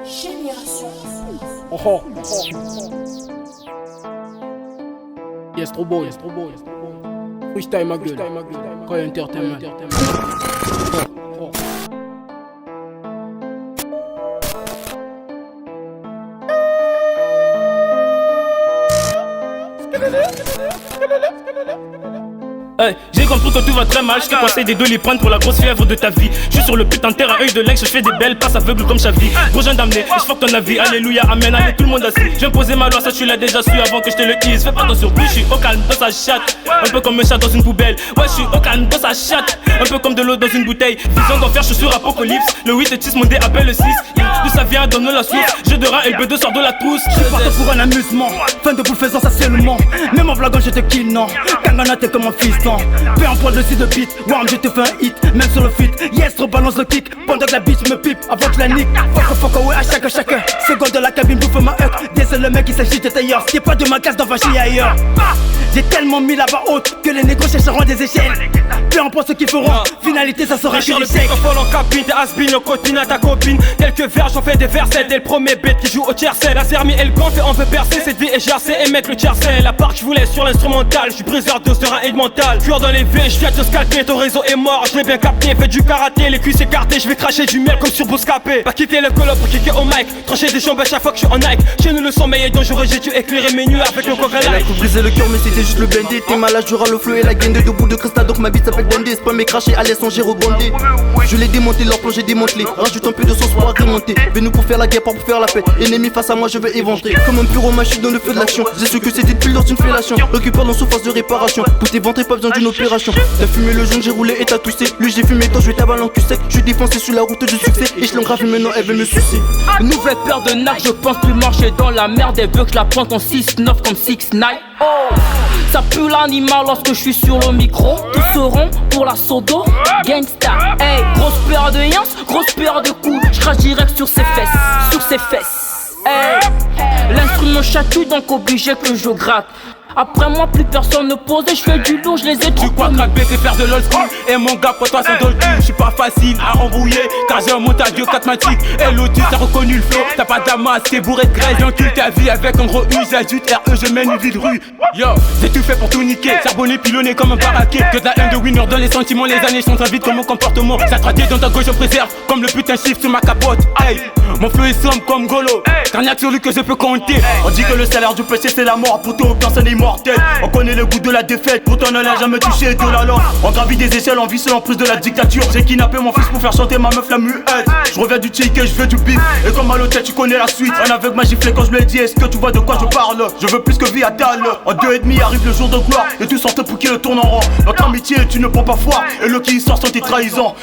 Génération. Oh oh. Yes, trop beau, yes, trop beau, yes, trop beau. Freestyle ma gueule, Coy Entertainment. Oh, oh. Hey, j'ai compris que tout va très mal, je te conseille des doliprane pour la grosse fièvre de ta vie. Je suis sur le putain de terre à œil de l'ex, je fais des belles passes aveugles comme Chavi. Gros jeune damné, je fuck ton avis, alléluia, amen, allez tout le monde assis. Je viens poser ma loi, ça tu l'as déjà su avant que je te le dise. Fais pas ton surprise, je suis au calme dans sa chatte. Un peu comme un chat dans une poubelle, ouais je suis au calme dans sa chatte. Un peu comme de l'eau dans une bouteille, vision d'enfer, je suis sur Apocalypse. Le 8 et 6, mon dé appelle le 6. D'où ça vient, donne la source. Jeu de rat et le B2 sort de la trousse. Je suis parti pour un amusement, fin de boule faisant ça seulement. Même en vlogant je te kill non, Kangana t'es comme un fiston. Fais un poil dessus de beat, Warm je te fais un hit, même sur le feat. Yes, trop balance le kick, pendant que la bitch me pipe avant que je la nique. Fuck ouais à chaque seconde de la cabine bouffe ma huck. Désolé le mec il s'agit de ailleurs, ce qui est pas de ma casse d'en va chier ailleurs. J'ai tellement mis la barre haute que les négros chercheront des échelles. Peu importe ce qu'ils feront, finalité ça sera que l'échec. En cabine, t'es has-been, on continue à ta copine. Quelques vers, j'en fais des versets. Dès le premier bête qui joue au tiercel. La Zermi et le camp et on veut percer. Cette vie est gercée et mec le tiercel. La part que je voulais sur l'instrumental. Je suis briseur de serein et de mental. Cuir dans les V, je viens te scalper. Ton réseau est mort, je l'ai bien capté. Fais du karaté, les cuisses écartées. Je vais cracher du miel comme sur Bouscapé. Pas quitter le colo pour kicker au mic. Trancher des jambes à chaque fois que je suis en Nike. Chez nous le son meilleur dangereux, j'ai dû éclairer mes nuits avec le coca Elle a tout brisé le cœur mais c'était juste le blindé. T'es malade, j'aurai le fleu et la gaine de debout de cristal. Donc ma bite s'appelle Bandé. C'est pas mes crachés, allez songer rebondé. Je l'ai démonté, leur plongée démantelée. Rajoute un peu de sauce pour agrémenter. Venu pour faire la guerre, pas pour faire la paix. Ennemi face à moi, je vais éventrer. Comme un pyromane, je suis dans le feu de l'action. J'ai su que c'était depuis lors d'une fellation. Récupère dans surface de réparation. Tout est ventré, pas besoin d'une opération. T'as fumé le jaune, j'ai roulé et t'as toussé. Lui j'ai fumé, toi je vais t'avaler en cul sec. Je suis défoncé sur la route du succès. Et je l'engrave maintenant, elle veut me sucer. Nouvelle paire de nappes, je pense plus marcher dans la merde. Elle veut que je la prenne en 6-9 comme 6-9. Oh, ça pue l'animal lorsque je suis sur le micro. Tous seront pour la sodo. Gangsta, hey, grosse paire de yens, grosse paire de coups. Je crache direct sur ses fesses, sur ses fesses. Hey, l'instrument chatouille donc obligé que je gratte. Après moi plus personne ne pose et je fais du lourd, je les ai trop. Tu crois craquer c'est faire de l'old school. Et mon gars pour toi c'est dans le cul. Je suis pas facile à embrouiller car j'ai un montage de 4 matiques. Et l'autre t'as reconnu le flow. T'as pas d'amas, c'est bourré de graisse. J'encule ta vie avec un gros U. J'ajoute RE, je mène une vie de rue. Yo, j'ai tout fait pour tout niquer. Charbonné, pilonné comme un paraquet. Que de la haine de winner dans les sentiments. Les années sont très vite comme mon comportement. Ça traqué dans ta gauche je préserve. Comme le putain chiffre sur ma capote. Hey, mon flow est sombre comme Golo. Car n'y a que sur lui que je peux compter. On dit que le salaire du péché c'est la mort. Pour toi personne n'est immortel. On connaît le goût de la défaite, pourtant on n'a jamais touché de la langue. On gravit des échelles, on vit seul en plus de la dictature. J'ai kidnappé mon fils pour faire chanter ma meuf la muette. Je reviens du ticket, je veux du bif. Et comme à l'hôtel tu connais la suite. Un aveugle m'a giflé quand je lui ai dit est-ce que tu vois de quoi je parle. Je veux plus que vie à dalle. En 2,5 arrive le jour de gloire. Et tous sortent pour qu'il tourne en rond. Notre amitié tu ne prends pas foire. Et le qui sort sont tes trahisons.